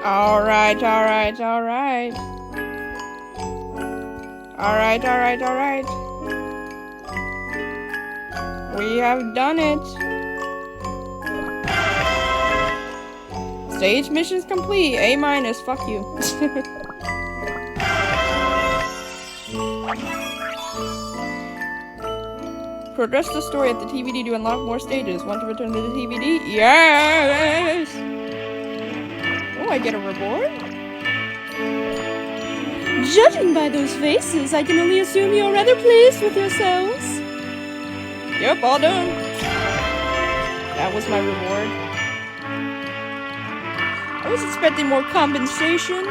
Alright. We have done it. Stage missions complete. A-, fuck you. Progress the story at the TVD to unlock more stages. Want to return to the TVD? Yes! Oh, I get a reward? Judging by those faces, I can only assume you're rather pleased with yourselves. Yep, all done. That was my reward. I was expecting more compensation.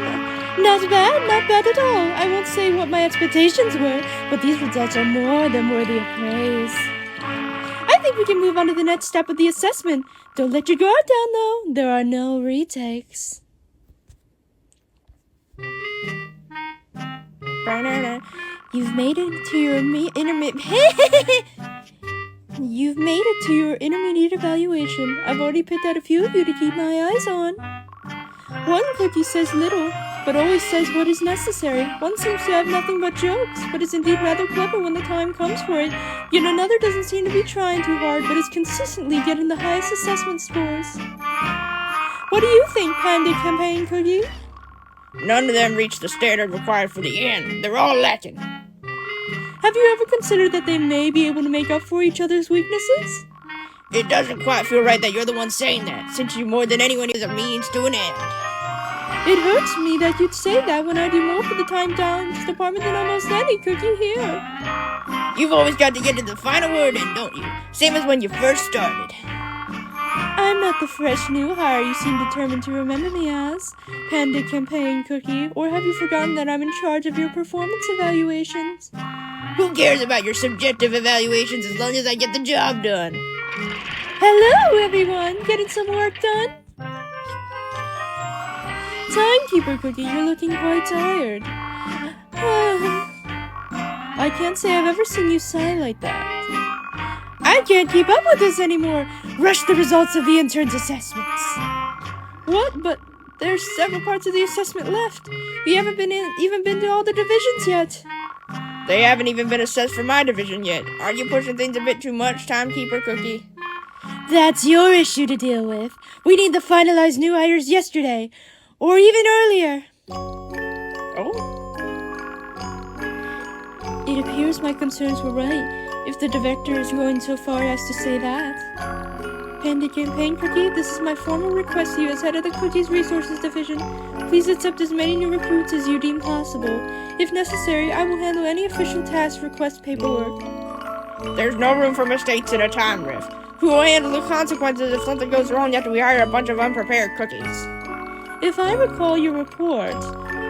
Not bad at all. I won't say what my expectations were, but these results are more than worthy of praise. I think we can move on to the next step of the assessment. Don't let your guard down, though. There are no retakes. You've made it to your You've made it to your intermediate evaluation. I've already picked out a few of you to keep my eyes on. One cookie says little, but always says what is necessary. One seems to have nothing but jokes, but is indeed rather clever when the time comes for it. Yet another doesn't seem to be trying too hard, but is consistently getting the highest assessment scores. What do you think, Panda Campaign Cookie? None of them reach the standard required for the end. They're all lacking. Have you ever considered that they may be able to make up for each other's weaknesses? It doesn't quite feel right that you're the one saying that, since you more than anyone is a means to an end. It hurts me that you'd say that when I do more for the time downs department than almost any cookie here. You've always got to get to the final word in, don't you? Same as when you first started. I'm not the fresh new hire you seem determined to remember me as, Panda Campaign Cookie, or have you forgotten that I'm in charge of your performance evaluations? Who cares about your subjective evaluations as long as I get the job done? Hello, everyone! Getting some work done? Timekeeper Cookie, you're looking quite tired. I can't say I've ever seen you sigh like that. I can't keep up with this anymore! Rush the results of the intern's assessments! What? But there's several parts of the assessment left. We haven't even been to all the divisions yet. They haven't even been assessed for my division yet. Aren't you pushing things a bit too much, Timekeeper Cookie? That's your issue to deal with. We need to finalize new hires yesterday, or even earlier. Oh? It appears my concerns were right, if the director is going so far as to say that. Panda Campaign Cookie, this is my formal request to you as head of the Cookies Resources Division. Please accept as many new recruits as you deem possible. If necessary, I will handle any official task request paperwork. There's no room for mistakes in a time rift. Who will handle the consequences if something goes wrong after we hire a bunch of unprepared cookies? If I recall your report,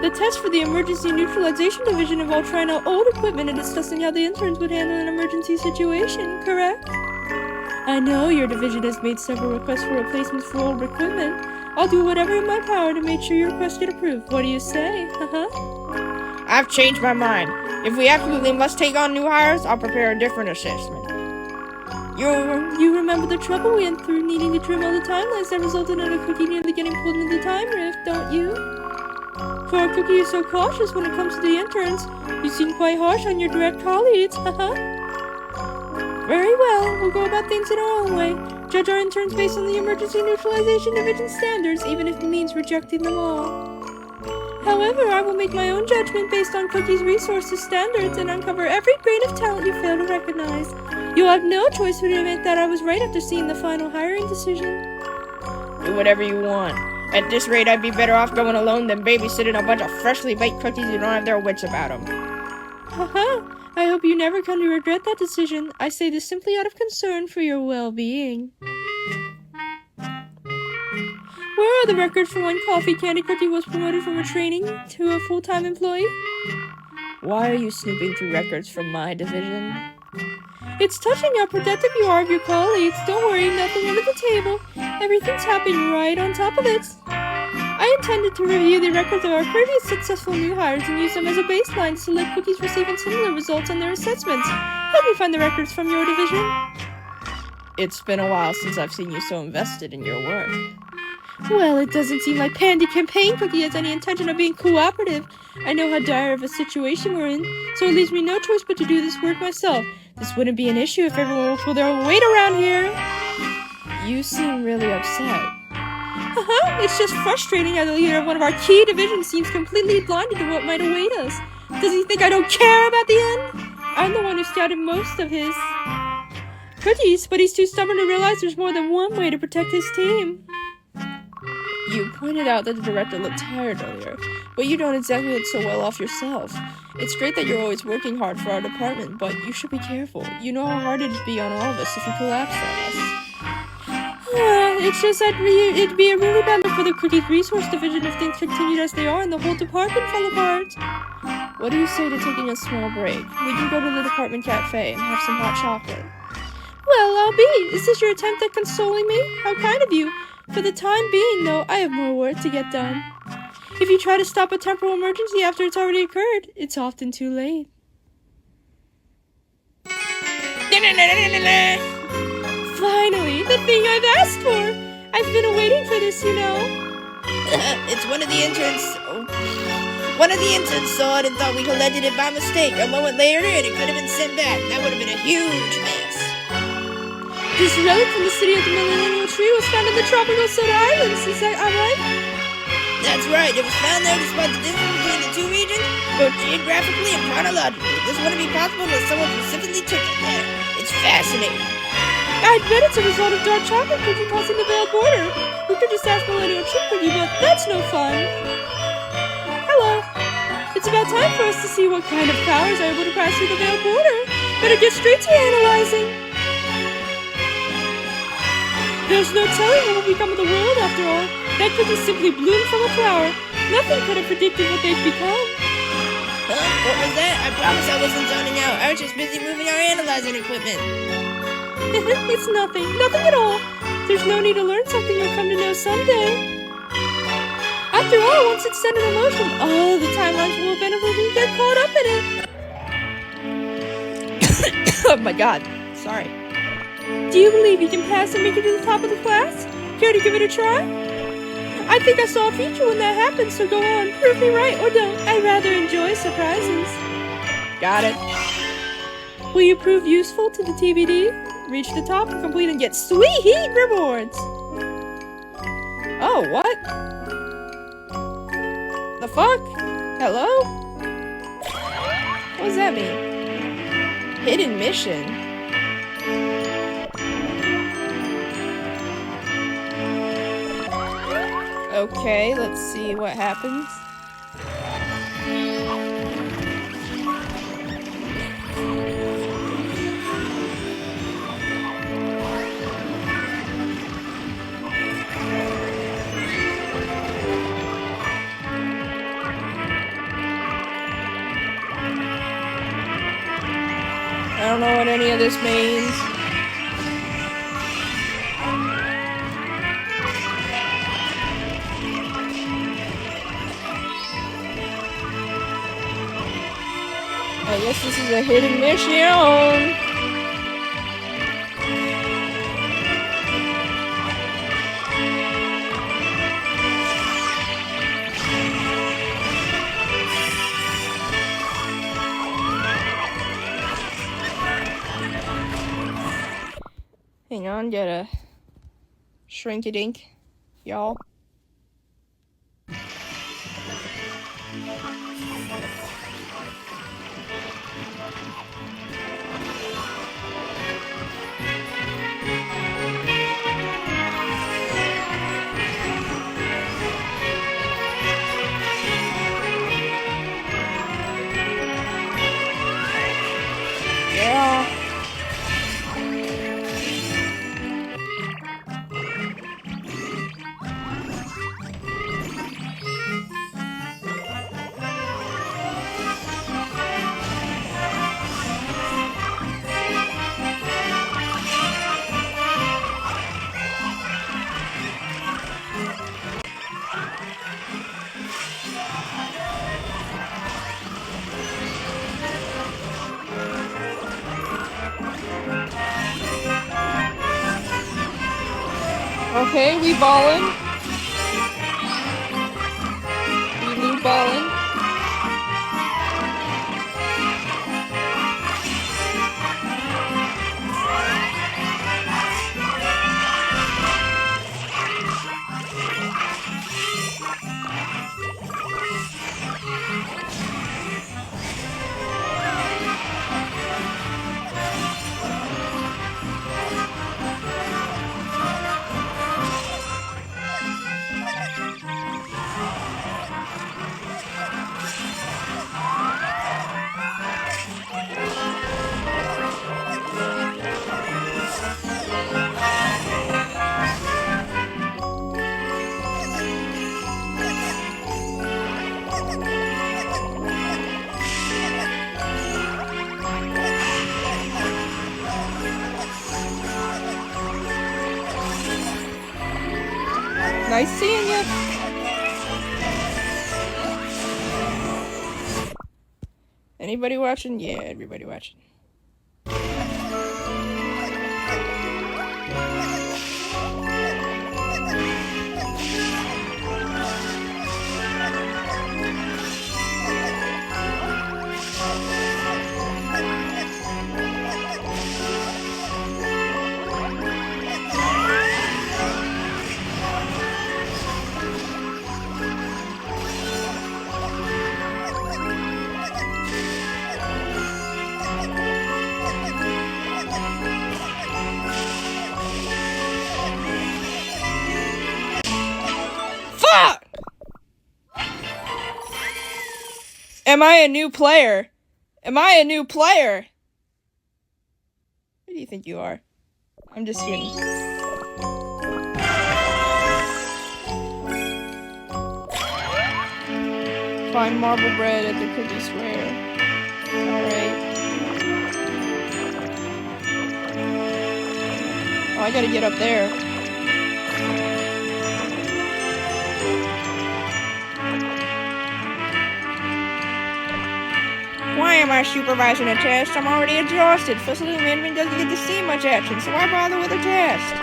the test for the Emergency Neutralization Division involved trying out old equipment and discussing how the interns would handle an emergency situation, correct? I know your division has made several requests for replacements for old equipment. I'll do whatever in my power to make sure your requests get approved. What do you say? I've changed my mind. If we absolutely must take on new hires, I'll prepare a different assessment. You remember the trouble we went through needing to trim all the timelines that resulted in a cookie nearly getting pulled into the time rift, don't you? For a cookie who's so cautious when it comes to the interns, you seem quite harsh on your direct colleagues, Very well, we'll go about things in our own way. Judge our interns based on the Emergency Neutralization Division standards, even if it means rejecting them all. However, I will make my own judgment based on Cookie's resources standards and uncover every grain of talent you fail to recognize. You'll have no choice but to admit that I was right after seeing the final hiring decision. Do whatever you want. At this rate, I'd be better off going alone than babysitting a bunch of freshly baked cookies who don't have their wits about them. I hope you never come to regret that decision. I say this simply out of concern for your well-being. Where are the records for when Coffee Candy Cookie was promoted from a training to a full-time employee? Why are you snooping through records from my division? It's touching how protective you are of your colleagues. Don't worry, nothing under the table. Everything's happening right on top of it. I intended to review the records of our previous successful new hires and use them as a baseline to select cookies receiving similar results on their assessments. Help me find the records from your division. It's been a while since I've seen you so invested in your work. Well, it doesn't seem like Pandy Campaign Cookie has any intention of being cooperative. I know how dire of a situation we're in, so it leaves me no choice but to do this work myself. This wouldn't be an issue if everyone will pull their weight around here. You seem really upset. It's just frustrating how the leader of one of our key divisions seems completely blinded to what might await us. Does he think I don't care about the end? I'm the one who scouted most of his cookies, but he's too stubborn to realize there's more than one way to protect his team. You pointed out that the director looked tired earlier, but you don't exactly look so well off yourself. It's great that you're always working hard for our department, but you should be careful. You know how hard it'd be on all of us if you collapsed on us. It's just that it'd be a really bad look for the Cookies Resource Division if things continued as they are and the whole department fell apart. What do you say to taking a small break? We can go to the department cafe and have some hot chocolate. Well, I'll be. Is this your attempt at consoling me? How kind of you. For the time being, though, I have more work to get done. If you try to stop a temporal emergency after it's already occurred, it's often too late. Finally, the thing I've asked for! I've been awaiting for this, you know. It's one of the interns. One of the interns saw it and thought we collected it by mistake. A moment later, and it could have been sent back. That would have been a huge mess. This relic from the city of the Millennial Tree was found in the tropical Soda Islands. Is that right? That's right. It was found there despite the difference between the two regions, both geographically and chronologically. This wouldn't be possible unless someone specifically took it there. It's fascinating. I bet it's a result of dark chocolate cookie crossing the veiled border. We could just ask Millennial Tree Cookie, but that's no fun. Hello. It's about time for us to see what kind of powers are able to cross through the veiled border. Better get straight to analyzing. There's no telling what will become of the world after all. That cookie simply bloomed from a flower. Nothing could have predicted what they'd become. Huh? What was that? I promise I wasn't zoning out. I was just busy moving our analyzing equipment. It's nothing. Nothing at all. There's no need to learn something you'll come to know someday. After all, once it's set in motion, all the timelines will eventually get caught up in it. Oh my god. Sorry. Do you believe you can pass and make it to the top of the class? Care to give it a try? I think I saw a feature when that happened, so go on. Prove me right or don't. I rather enjoy surprises. Got it. Will you prove useful to the TBD? Reach the top, complete, and get sweet rewards! Oh, what? The fuck? Hello? What does that mean? Hidden mission? Okay, let's see what happens. I don't know what any of this means. I guess this is a hidden mission. Hang on, get a shrink-a-dink, y'all. Yeah. Okay, we ballin'. Nice seeing you. Anybody watching? Yeah, everybody watching. Fuck! Am I a new player? Am I a new player? Who do you think you are? I'm just kidding. Find marble bread at the cookie square. Alright. Oh, I gotta get up there. Why am I supervising a test? I'm already exhausted. Facility management doesn't get to see much action, so why bother with a test?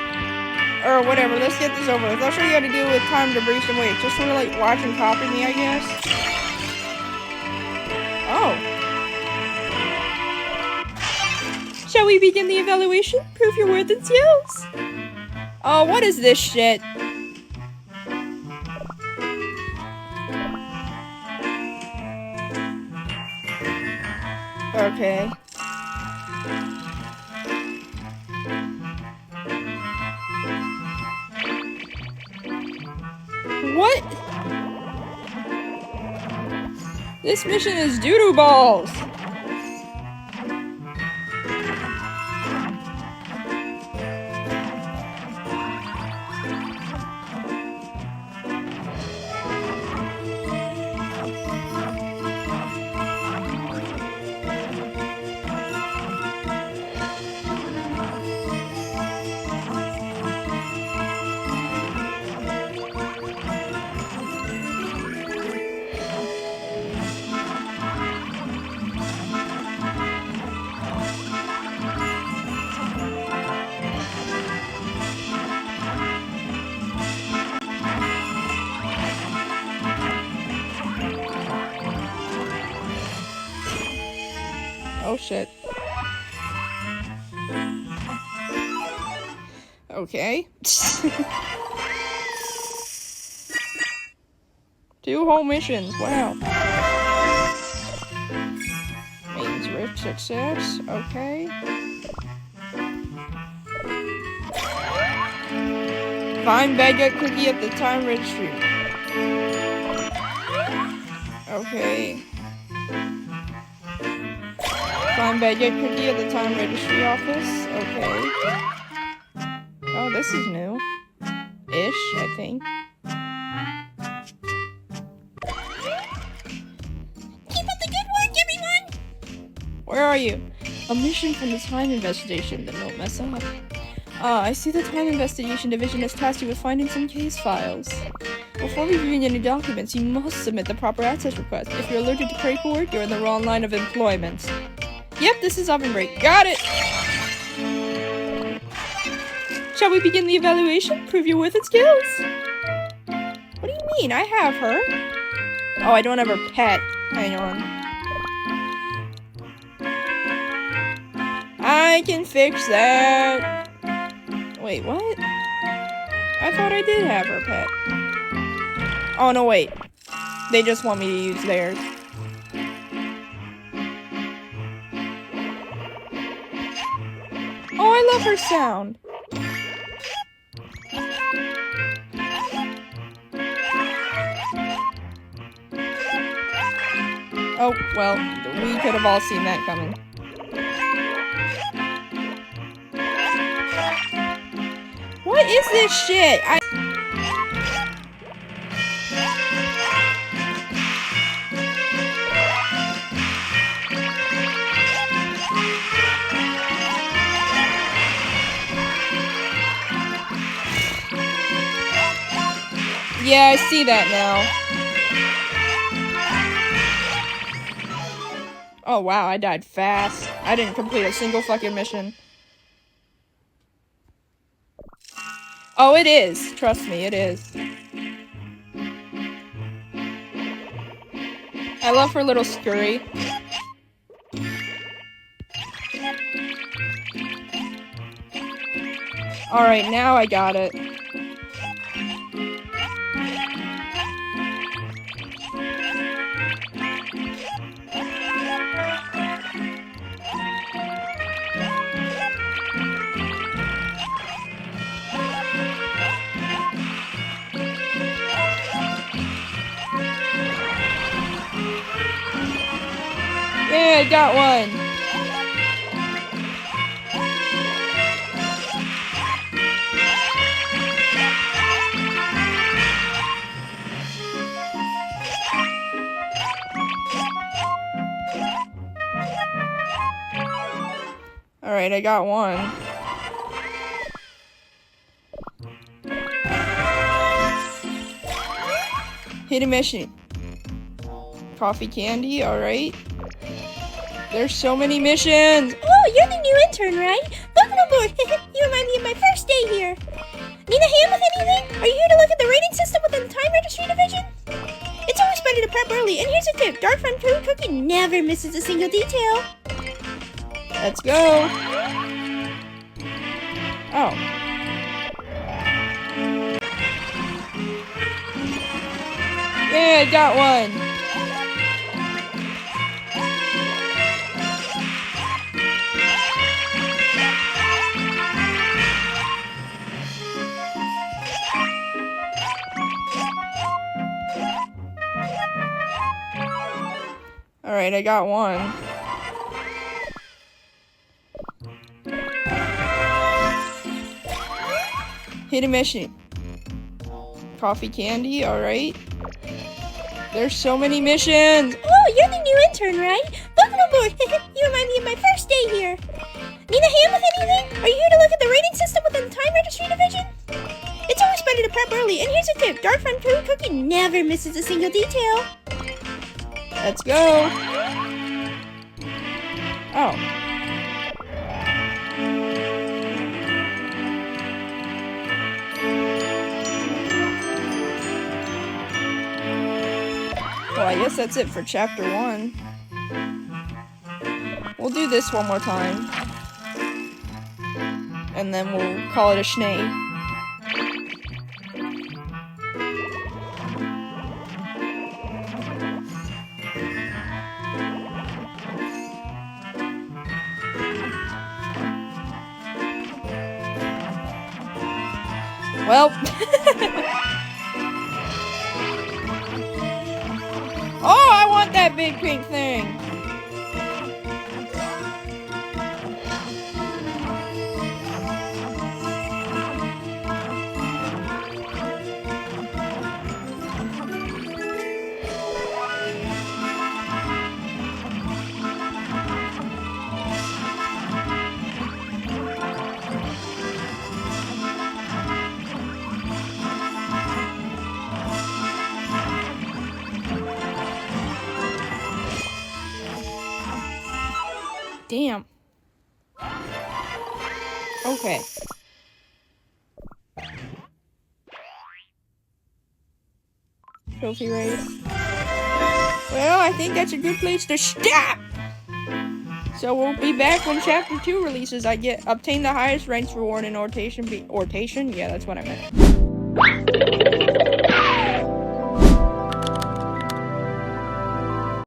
Or whatever, let's get this over with. I'll show you how to deal with time, debris, and weight. Just sort of like watch and copy me, I guess. Oh. Shall we begin the evaluation? Prove your worth and skills. Oh, what is this shit? Okay. What? This mission is doo-doo balls. Oh shit. Okay. 2 whole missions, wow. Means rich success, okay. Find baguette cookie at the time registry. Okay. Find baguette cookie at the time registry office. Okay. Oh, this is new. Ish, I think. Keep up the good work, everyone! Where are you? A mission from the time investigation. Then don't mess up. Ah, I see the time investigation division has tasked you with finding some case files. Before reviewing any documents, you must submit the proper access request. If you're allergic to paperwork, you're in the wrong line of employment. Yep, this is oven break. Got it! Shall we begin the evaluation? Prove your worth and skills. What do you mean? I have her. Oh, I don't have her pet. Hang on. I can fix that. Wait, what? I thought I did have her pet. Oh, no, wait. They just want me to use theirs. Oh, I love her sound. Oh, well, we could have all seen that coming. What is this shit? Yeah, I see that now. Oh wow, I died fast. I didn't complete a single fucking mission. Oh, it is. Trust me, it is. I love her little scurry. Alright, now I got it. Yeah, I got one. Alright, I got one. Hidden mission. Coffee candy, alright. There's so many missions! Oh, you're the new intern, right? Welcome aboard! You remind me of my first day here. Need a hand with anything? Are you here to look at the rating system within the time registry division? It's always better to prep early, and here's a tip. Dark Front Food Cookie never misses a single detail. Let's go! Oh. Yeah, I got one! Alright, I got one. Hidden mission. Coffee candy, alright. There's so many missions! Oh, you're the new intern, right? Welcome aboard! You remind me of my first day here. Need a hand with anything? Are you here to look at the rating system within the time registry division? It's always better to prep early, and here's a tip. Dark Front Food Cookie never misses a single detail. Let's go! Oh. Well, I guess that's it for chapter 1. We'll do this one more time. And then we'll call it a schnee. Well. Oh, I want that big pink thing. Damn. Okay. Trophy race. Well, I think that's a good place to stop. So we'll be back when chapter 2 releases. I obtain the highest ranks reward in Ortation. Yeah, that's what I meant.